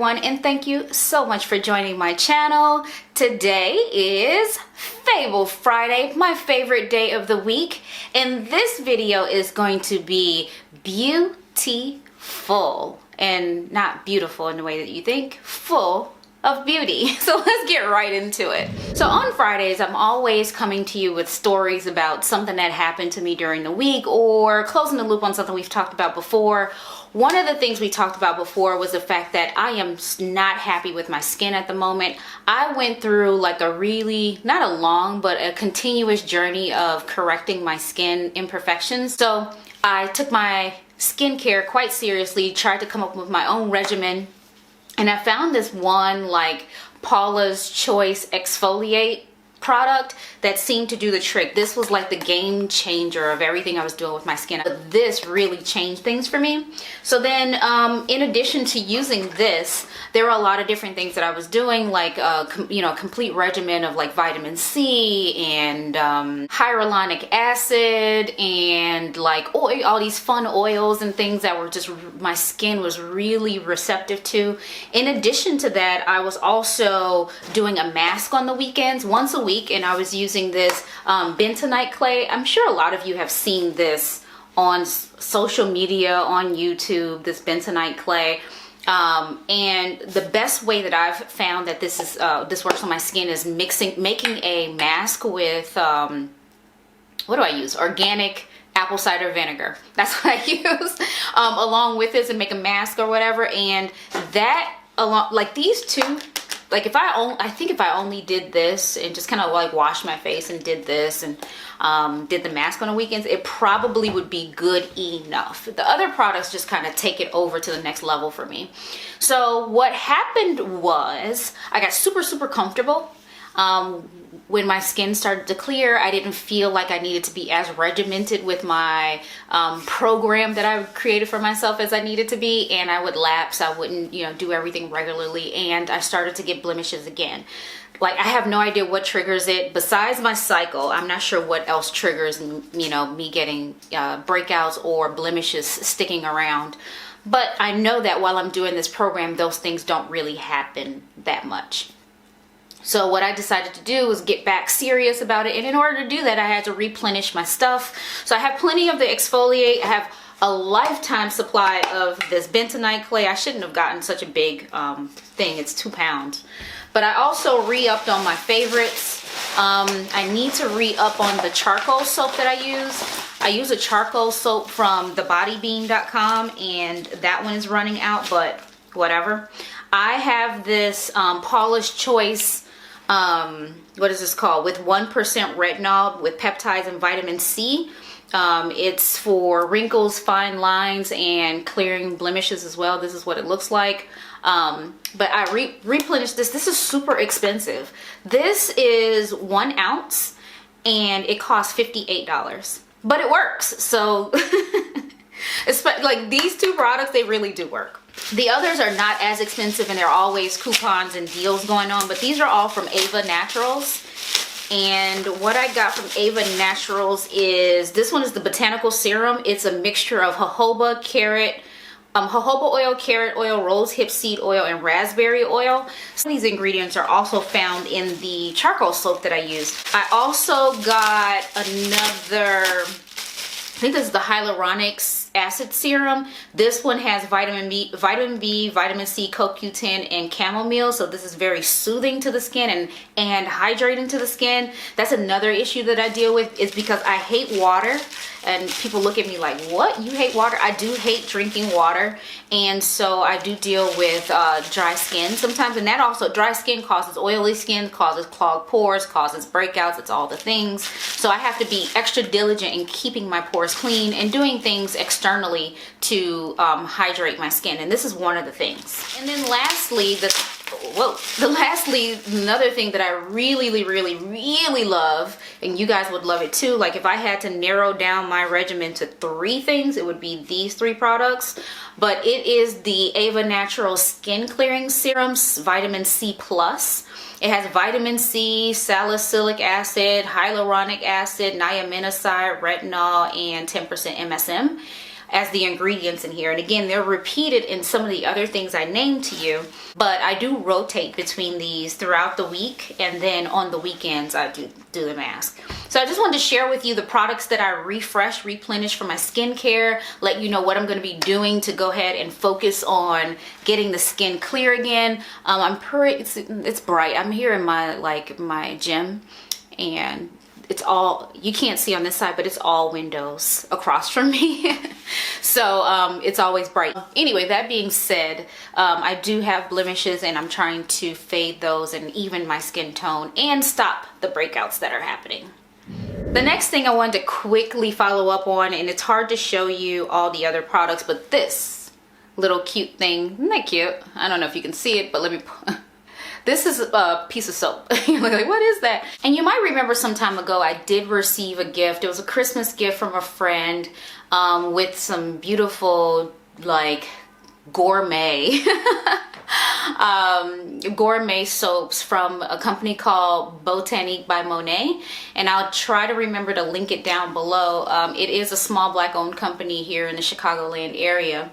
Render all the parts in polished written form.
everyone, and thank you so much for joining my channel. Today is Fable Friday, my favorite day of the week, and this video is going to be beautiful, and not beautiful in the way that you think, full of beauty. So let's get right into it. So on Fridays, I'm always coming to you with stories about something that happened to me during the week or closing the loop on something we've talked about before. One of the things we talked about before was the fact that I am not happy with my skin at the moment. I went through like a really, not a long, but a continuous journey of correcting my skin imperfections. So I took my skincare quite seriously, tried to come up with my own regimen. And I found this one like Paula's Choice Exfoliate product that seemed to do the trick. This was like the game changer of everything I was doing with my skin. But this really changed things for me. So then in addition to using this, there were a lot of different things that I was doing, like complete regimen of like vitamin C and hyaluronic acid and like oil, all these fun oils and things that were just, my skin was really receptive to. In addition to that, I was also doing a mask on the weekends, once a week, and I was using this Bentonite clay. I'm sure a lot of you have seen this on social media, on YouTube, this Bentonite clay. And the best way that I've found that this is this works on my skin is making a mask with what do I use? Organic apple cider vinegar. That's what I use along with this, and make a mask or whatever. And that along, like these two, like I think if I only did this and just kind of like washed my face and did this and did the mask on the weekends, it probably would be good enough. The other products just kind of take it over to the next level for me. So what happened was I got super comfortable. When my skin started to clear, I didn't feel like I needed to be as regimented with my program that I created for myself as I needed to be, and I would lapse. I wouldn't, do everything regularly, and I started to get blemishes again. Like, I have no idea what triggers it. Besides my cycle, I'm not sure what else triggers, me getting breakouts or blemishes sticking around. But I know that while I'm doing this program, those things don't really happen that much. So what I decided to do was get back serious about it. And in order to do that, I had to replenish my stuff. So I have plenty of the exfoliate. I have a lifetime supply of this Bentonite clay. I shouldn't have gotten such a big thing. It's 2 pounds. But I also re-upped on my favorites. I need to re-up on the charcoal soap that I use. I use a charcoal soap from thebodybean.com, and that one is running out, but whatever. I have this Paula's Choice, what is this called? With 1% retinol with peptides and vitamin C. It's for wrinkles, fine lines, and clearing blemishes as well. This is what it looks like. But I replenished this. This is super expensive. This is 1 ounce and it costs $58, but it works. So it's like these two products, they really do work. The others are not as expensive, and there are always coupons and deals going on, but these are all from Ava Naturals. And what I got from Ava Naturals is, this one is the Botanical Serum. It's a mixture of jojoba oil, carrot oil, rose hip seed oil, and raspberry oil. Some of these ingredients are also found in the charcoal soap that I used. I also got another, I think this is the Hyaluronic acid serum. This one has vitamin B, vitamin C, CoQ10, and chamomile. So this is very soothing to the skin and hydrating to the skin. That's another issue that I deal with, is because I hate water. And people look at me like, what? You hate water? I do hate drinking water. And so I do deal with dry skin sometimes. And that also, dry skin causes oily skin, causes clogged pores, causes breakouts. It's all the things. So I have to be extra diligent in keeping my pores clean and doing things externally to hydrate my skin. And this is one of the things. And then lastly, another thing that I really love, and you guys would love it too, like if I had to narrow down my regimen to 3 things, it would be these 3 products. But it is the Ava Naturals Skin Clearing Serum Vitamin C Plus. It has vitamin C, salicylic acid, hyaluronic acid, niacinamide, retinol, and 10% MSM. as the ingredients in here. And again, they're repeated in some of the other things I named to you, but I do rotate between these throughout the week, and then on the weekends I do the mask. So I just wanted to share with you the products that I replenish for my skincare, let you know what I'm going to be doing to go ahead and focus on getting the skin clear again. It's bright. I'm here in my gym, and it's all, you can't see on this side, but it's all windows across from me. So it's always bright. Anyway, that being said, I do have blemishes, and I'm trying to fade those and even my skin tone and stop the breakouts that are happening. The next thing I wanted to quickly follow up on, and it's hard to show you all the other products, but this little cute thing, isn't that cute? I don't know if you can see it, but let me this is a piece of soap. You're like, what is that? And you might remember some time ago I did receive a gift. It was a Christmas gift from a friend with some beautiful, like, gourmet gourmet soaps from a company called Botanique by Monae, and I'll try to remember to link it down below. It is a small black owned company here in the Chicagoland area,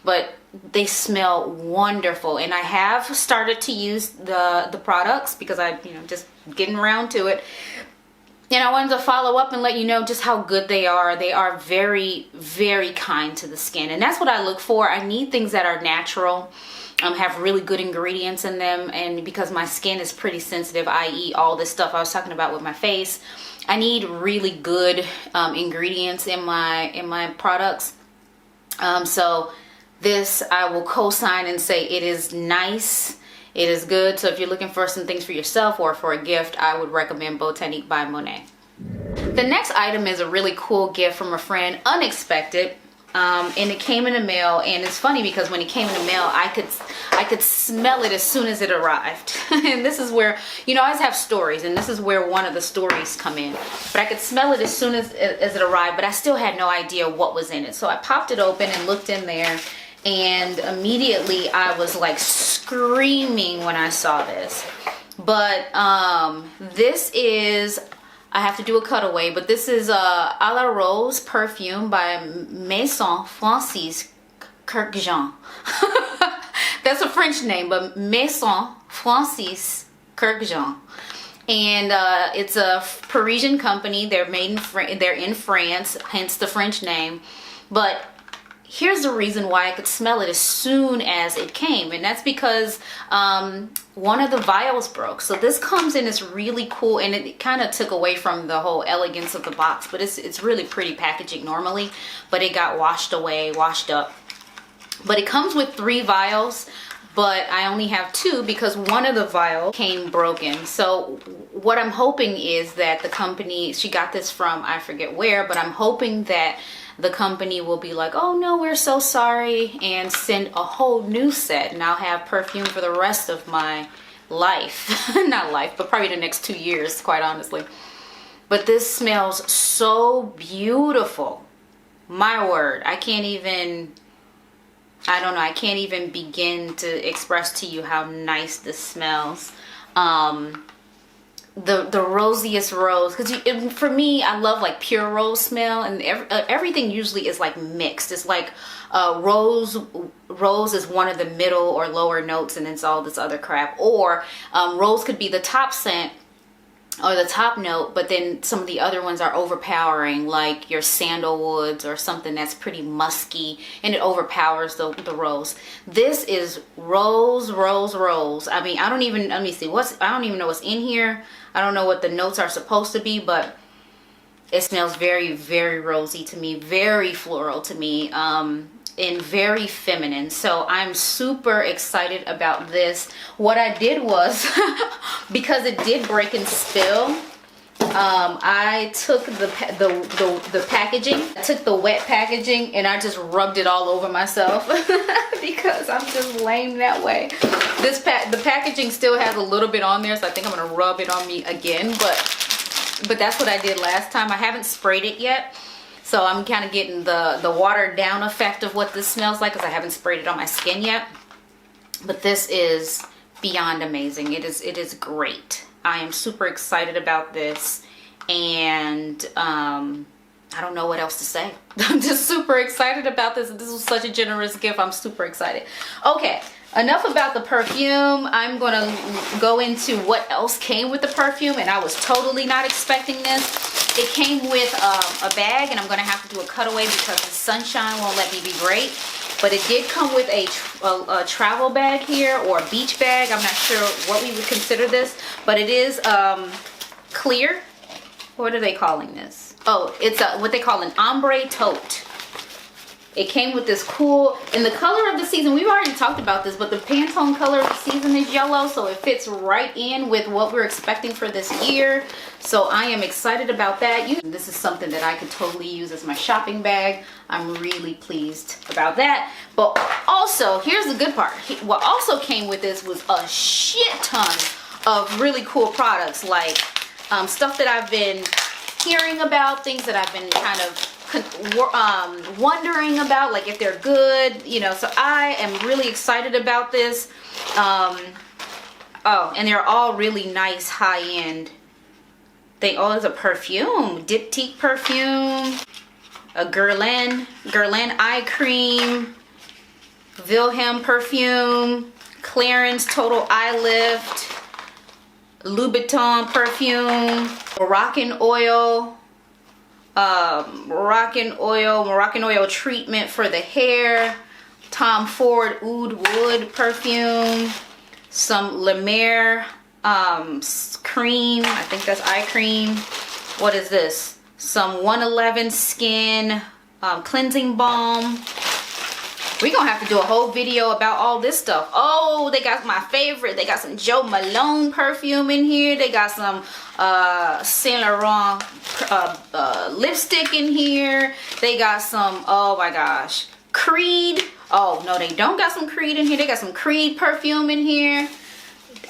but they smell wonderful, and I have started to use the products because I just getting around to it. And I wanted to follow up and let you know just how good they are. They are very, very kind to the skin. And that's what I look for. I need things that are natural, have really good ingredients in them. And because my skin is pretty sensitive, i.e. all this stuff I was talking about with my face, I need really good ingredients in my products. So this I will co-sign and say it is nice. It is good. So if you're looking for some things for yourself or for a gift, I would recommend Botanique by Monae. The next item is a really cool gift from a friend, unexpected, and it came in the mail. And it's funny because when it came in the mail, I could smell it as soon as it arrived. And this is where, I always have stories, and this is where one of the stories come in. But I could smell it as soon as it arrived, but I still had no idea what was in it. So I popped it open and looked in there. And immediately I was like screaming when I saw this. But this is, I have to do a cutaway, but this is A La Rose Perfume by Maison Francis Kurkdjian. That's a French name, but Maison Francis Kurkdjian. And it's a Parisian company. They're made in they're in France, hence the French name. But here's the reason why I could smell it as soon as it came, and that's because one of the vials broke. So this comes in this really cool, and it kind of took away from the whole elegance of the box, but it's really pretty packaging normally, but it got washed up. But it comes with 3 vials, but I only have 2 because one of the vials came broken. So what I'm hoping is that the company, she got this from, I forget where, but I'm hoping that the company will be like, oh no, we're so sorry, and send a whole new set, and I'll have perfume for the rest of my life. Not life, but probably the next 2 years, quite honestly. But this smells so beautiful. My word, I can't even begin to express to you how nice this smells. The rosiest rose, because for me, I love like pure rose smell, and everything usually is like mixed. It's like rose is one of the middle or lower notes, and it's all this other crap. Or rose could be the top scent or the top note, but then some of the other ones are overpowering, like your sandalwoods or something that's pretty musky, and it overpowers the rose. This is rose. I mean, I don't even know what's in here. I don't know what the notes are supposed to be, but it smells very, very rosy to me, very floral to me, and very feminine. So I'm super excited about this. What I did was, because it did break and spill, I took the packaging, I took the wet packaging, and I just rubbed it all over myself because I'm just lame that way. The packaging still has a little bit on there, so I think I'm gonna rub it on me again, but that's what I did last time. I haven't sprayed it yet, so I'm kind of getting the watered down effect of what this smells like, because I haven't sprayed it on my skin yet. But this is beyond amazing. It is great. I am super excited about this, and I don't know what else to say. I'm just super excited about this. This was such a generous gift. I'm super excited. Okay, enough about the perfume. I'm gonna go into what else came with the perfume, and I was totally not expecting this. It came with a bag, and I'm gonna have to do a cutaway because the sunshine won't let me be great. But it did come with a travel bag here, or a beach bag. I'm not sure what we would consider this, but it is clear. What are they calling this? Oh, it's what they call an ombre tote. It came with this cool, in the color of the season, we've already talked about this, but the Pantone color of the season is yellow, so it fits right in with what we're expecting for this year. So I am excited about that. This is something that I could totally use as my shopping bag. I'm really pleased about that. But also, here's the good part. What also came with this was a shit ton of really cool products, like stuff that I've been hearing about, things that I've been kind of wondering about, like if they're good, you know. So I am really excited about this. Oh, and they're all really nice, high-end. It's a perfume, Diptyque perfume, a Guerlain eye cream, Wilhelm perfume, Clarins Total Eye Lift, Louboutin perfume, Moroccan oil treatment for the hair, Tom Ford Oud Wood perfume, some La Mer cream, I think that's eye cream. What is this? Some 111 Skin cleansing balm. We're gonna have to do a whole video about all this stuff. Oh, they got my favorite. They got some Jo Malone perfume in here. They got some Saint Laurent lipstick in here. They got some, oh my gosh, Creed. Oh no, they don't got some Creed in here. They got some Creed perfume in here.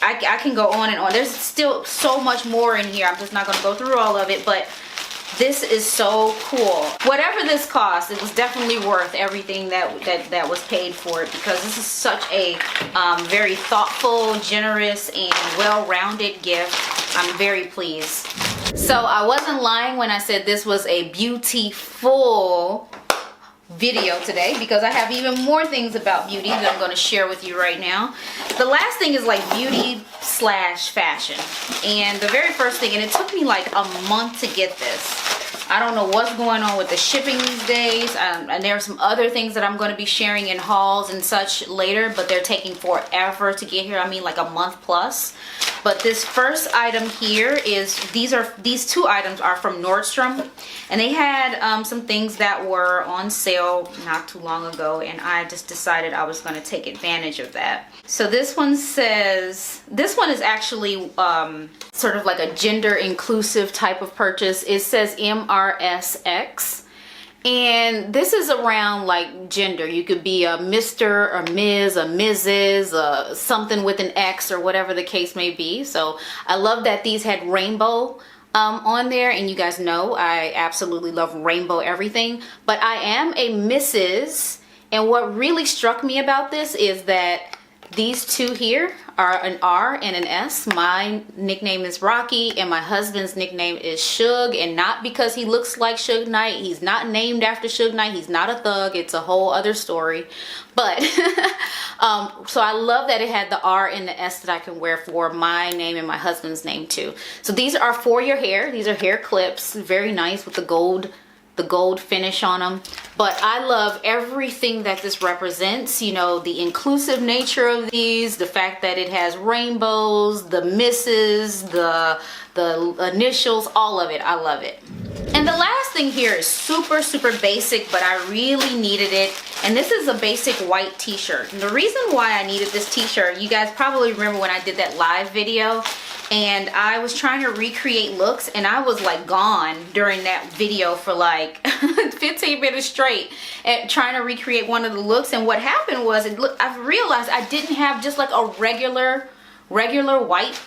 I can go on and on. There's still so much more in here. I'm just not gonna go through all of it, but this is so cool. Whatever this cost, it was definitely worth everything that was paid for it, because this is such a very thoughtful, generous, and well-rounded gift. I'm very pleased. So I wasn't lying when I said this was a beautiful video today, because I have even more things about beauty that I'm going to share with you right now. The last thing is like beauty slash fashion, and the very first thing, and it took me like a month to get this. I don't know what's going on with the shipping these days, and there are some other things that I'm going to be sharing in hauls and such later, but they're taking forever to get here. I mean like a month plus. But this first item here is, these two items are from Nordstrom, and they had some things that were on sale not too long ago, and I just decided I was going to take advantage of that. So this one says, this one is actually sort of like a gender inclusive type of purchase. It says MRSX. And this is around like gender. You could be a Mr., a Ms., a Mrs., something with an X, or whatever the case may be. So I love that these had rainbow on there, and you guys know I absolutely love rainbow everything. But I am a Mrs., and what really struck me about this is that these two here are an R and an S. My nickname is Rocky, and my husband's nickname is Suge, and not because he looks like Suge Knight. He's not named after Suge Knight. He's not a thug. It's a whole other story. But so I love that it had the R and the S that I can wear for my name and my husband's name too. So these are for your hair. These are hair clips, very nice with the gold finish on them. But I love everything that this represents, you know, the inclusive nature of these, the fact that it has rainbows, the misses, the initials, all of it. I love it. And the last thing here is super basic, but I really needed it, and this is a basic white t-shirt. And the reason why I needed this t-shirt, you guys probably remember when I did that live video, and I was trying to recreate looks, and I was like gone during that video for like 15 minutes straight and trying to recreate one of the looks. And what happened was, I realized I didn't have just like a regular white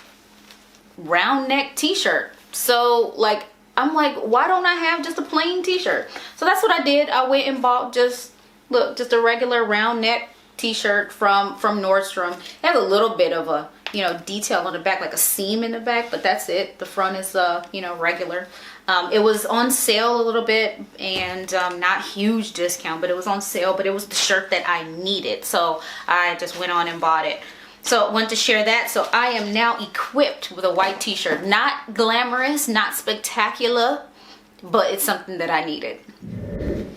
round neck t-shirt. So like, I'm like, why don't I have just a plain t-shirt? So that's what I did. I went and bought just a regular round neck t-shirt from Nordstrom. It has a little bit of a, you know, detail on the back, like a seam in the back, but that's it. The front is you know, regular. It was on sale a little bit, and not huge discount, but it was on sale, but it was the shirt that I needed, so I just went on and bought it. So I want to share that. So I am now equipped with a white t-shirt. Not glamorous, not spectacular, but it's something that I needed.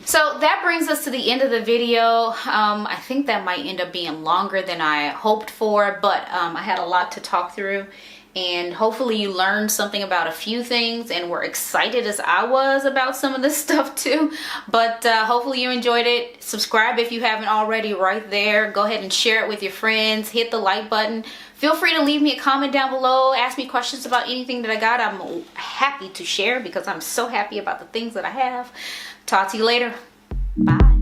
So that brings us to the end of the video. I think that might end up being longer than I hoped for, but I had a lot to talk through, and hopefully you learned something about a few things and were excited as I was about some of this stuff too. But hopefully you enjoyed it. Subscribe if you haven't already right there. Go ahead and share it with your friends. Hit the like button. Feel free to leave me a comment down below. Ask me questions about anything that I got. I'm happy to share because I'm so happy about the things that I have. Talk to you later. Bye.